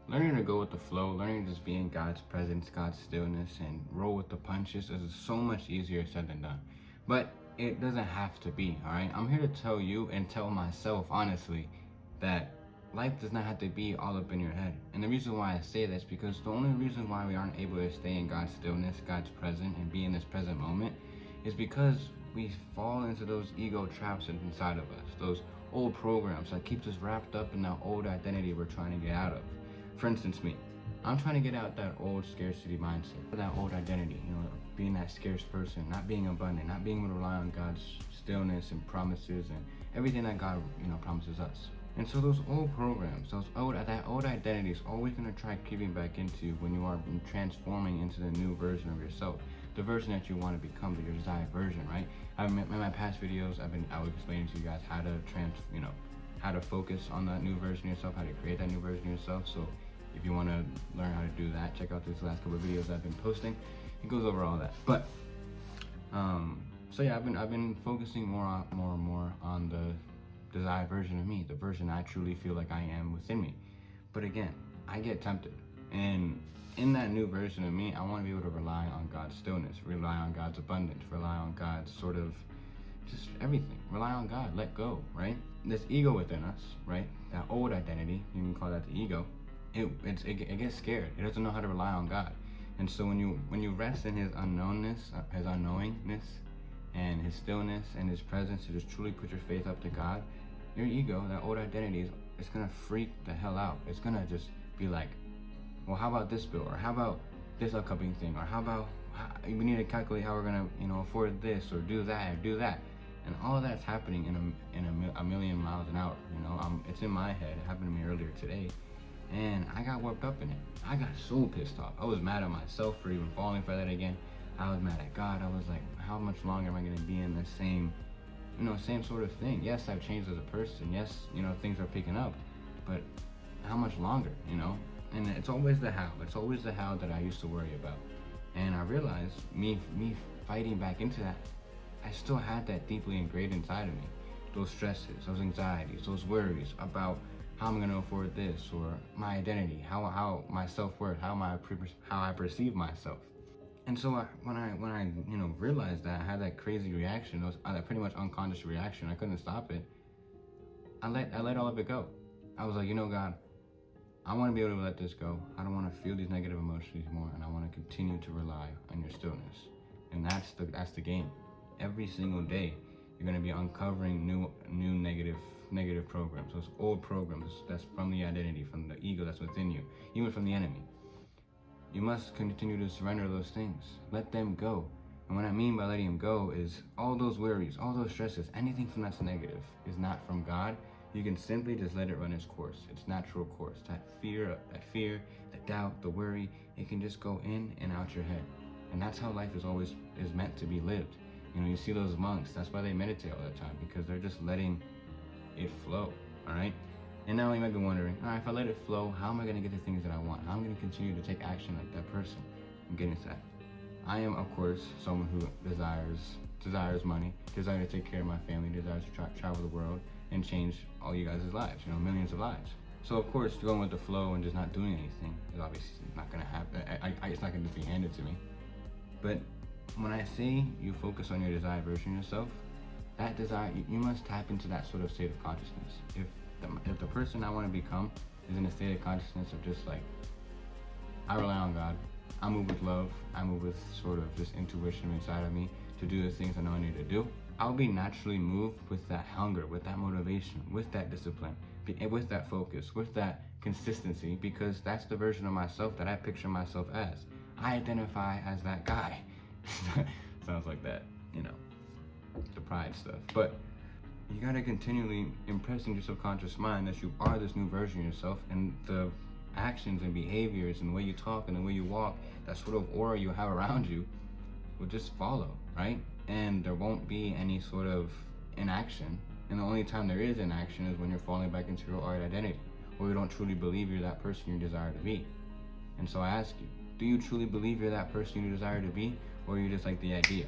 learning to go with the flow, learning to just be in God's presence, God's stillness, and roll with the punches is so much easier said than done. But it doesn't have to be, all right? I'm here to tell you and tell myself, honestly, that life does not have to be all up in your head. And the reason why I say this, because the only reason why we aren't able to stay in God's stillness, God's present, and be in this present moment is because we fall into those ego traps inside of us, those old programs that keeps us wrapped up in that old identity we're trying to get out of. For instance, me, I'm trying to get out that old scarcity mindset, that old identity, being that scarce person, not being abundant, not being able to rely on God's stillness and promises and everything that God, promises us. And so those old programs, that old identity is always going to try creeping back into when you are transforming into the new version of yourself, the version that you want to become, your desired version, right? In my past videos, I was explaining to you guys how to how to focus on that new version of yourself, how to create that new version of yourself. So if you want to learn how to do that, check out these last couple of videos I've been posting. It goes over all that. But so yeah, I've been focusing more and more on the desired version of me, the version I truly feel like I am within me. But again, I get tempted, and in that new version of me, I want to be able to rely on God's stillness, rely on God's abundance, rely on God's sort of just everything. Rely on God, let go, right? This ego within us, right? That old identity, you can call that the ego. It gets scared. It doesn't know how to rely on God. And so when you rest in His unknownness, His unknowingness, and His stillness and His presence, to just truly put your faith up to God, your ego, that old identity, it's gonna freak the hell out. It's gonna just be like, well, how about this bill, or how about this upcoming thing, or how about we need to calculate how we're gonna afford this or do that, and all of that's happening in a million miles an hour. It's in my head. It happened to me earlier today, and I got worked up in it. I got so pissed off. I was mad at myself for even falling for that again. I was mad at God. I was like, how much longer am I gonna be in the same sort of thing? Yes, I've changed as a person. Yes, things are picking up, but how much longer? And it's always the how. It's always the how that I used to worry about. And I realized me fighting back into that, I still had that deeply ingrained inside of me. Those stresses, those anxieties, those worries about how I'm gonna afford this, or my identity, how my self-worth, how I perceive myself. And so when I realized that I had that crazy reaction, that pretty much unconscious reaction, I couldn't stop it. I let all of it go. I was like, God, I want to be able to let this go. I don't want to feel these negative emotions anymore, and I want to continue to rely on your stillness. And that's the game. Every single day, you're going to be uncovering new negative programs, those old programs that's from the identity, from the ego that's within you, even from the enemy. You must continue to surrender those things. Let them go. And what I mean by letting them go is all those worries, all those stresses, anything from that's negative is not from God. You can simply just let it run its course, its natural course. That fear, the doubt, the worry, it can just go in and out your head. And that's how life is meant to be lived. You see those monks, that's why they meditate all the time, because they're just letting it flow, all right? And now you might be wondering, all right, if I let it flow, how am I gonna get the things that I want? How am I gonna continue to take action like that person? I'm getting to that. I am, of course, someone who desires money, desires to take care of my family, desires to travel the world and change all you guys' lives, millions of lives. So of course, going with the flow and just not doing anything is obviously not gonna happen. It's not gonna be handed to me. But when I say you focus on your desired version of yourself, that desire, you must tap into that sort of state of consciousness. If the person I want to become is in a state of consciousness of just like, I rely on God, I move with love, I move with sort of this intuition inside of me to do the things I know I need to do, I'll be naturally moved with that hunger, with that motivation, with that discipline, with that focus, with that consistency, because that's the version of myself that I picture myself as. I identify as that guy. Sounds like that, the pride stuff. But you gotta continually impress in your subconscious mind that you are this new version of yourself, and the actions and behaviors and the way you talk and the way you walk, that sort of aura you have around you will just follow, right? And there won't be any sort of inaction. And the only time there is inaction is when you're falling back into your old identity, or you don't truly believe you're that person you desire to be. And so I ask you, do you truly believe you're that person you desire to be, or are you just like the idea?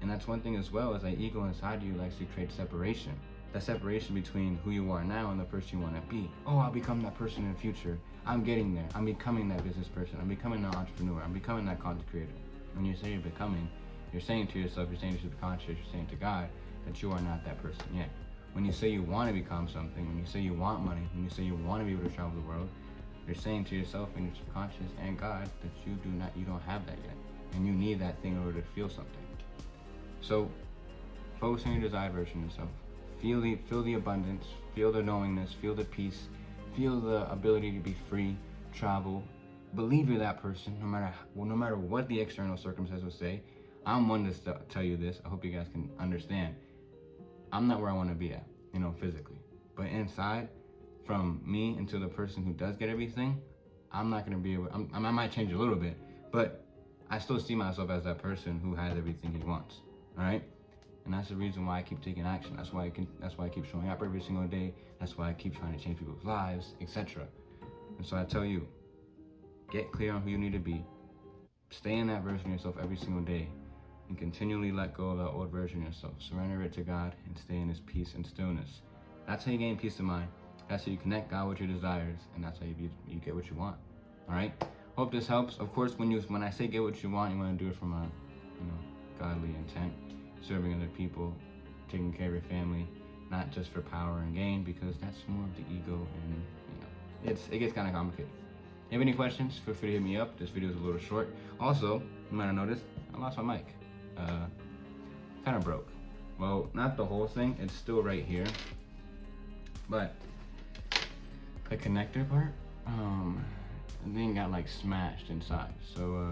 And that's one thing as well, is that ego inside you likes to create separation. That separation between who you are now and the person you want to be. Oh, I'll become that person in the future. I'm getting there. I'm becoming that business person. I'm becoming that entrepreneur. I'm becoming that content creator. When you say you're becoming, you're saying to yourself, you're saying to the conscious, you're saying to God that you are not that person yet. When you say you want to become something, when you say you want money, when you say you want to be able to travel the world, you're saying to yourself and your subconscious and God that you don't have that yet. And you need that thing in order to feel something. So focus on your desired version of yourself. Feel the abundance, feel the knowingness, feel the peace, feel the ability to be free, travel. Believe you're that person, no matter what the external circumstances say. I'm one to tell you this. I hope you guys can understand. I'm not where I want to be at, physically. But inside, from me until the person who does get everything, I'm not going to be able, I might change a little bit, but I still see myself as that person who has everything he wants, all right? And that's the reason why I keep taking action. That's why I keep showing up every single day. That's why I keep trying to change people's lives, etc. And so I tell you, get clear on who you need to be. Stay in that version of yourself every single day. And continually let go of that old version of yourself. Surrender it to God and stay in His peace and stillness. That's how you gain peace of mind. That's how you connect God with your desires, and that's how you get what you want. All right. Hope this helps. Of course, when I say get what you want to do it from a godly intent, serving other people, taking care of your family, not just for power and gain, because that's more of the ego, and it gets kind of complicated. If you have any questions, feel free to hit me up. This video is a little short. Also, you might have noticed I lost my mic. Kind of broke. Well, not the whole thing. It's still right here, but the connector part, the thing got like smashed inside. So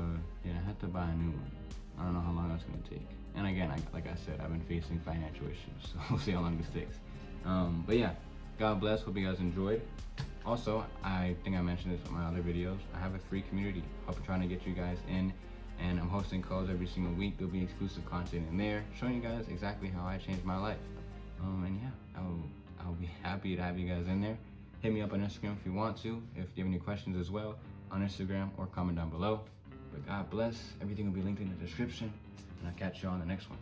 yeah, I had to buy a new one. I don't know how long that's gonna take. And again, like I said, I've been facing financial issues, so we'll see how long this takes. But yeah, God bless. Hope you guys enjoyed. Also, I think I mentioned this in my other videos. I have a free community. I'll be trying to get you guys in, and I'm hosting calls every single week. There'll be exclusive content in there, showing you guys exactly how I changed my life. And yeah, I'll be happy to have you guys in there. Hit me up on Instagram if you want to. If you have any questions as well, on Instagram or comment down below. But God bless. Everything will be linked in the description. And I'll catch you on the next one.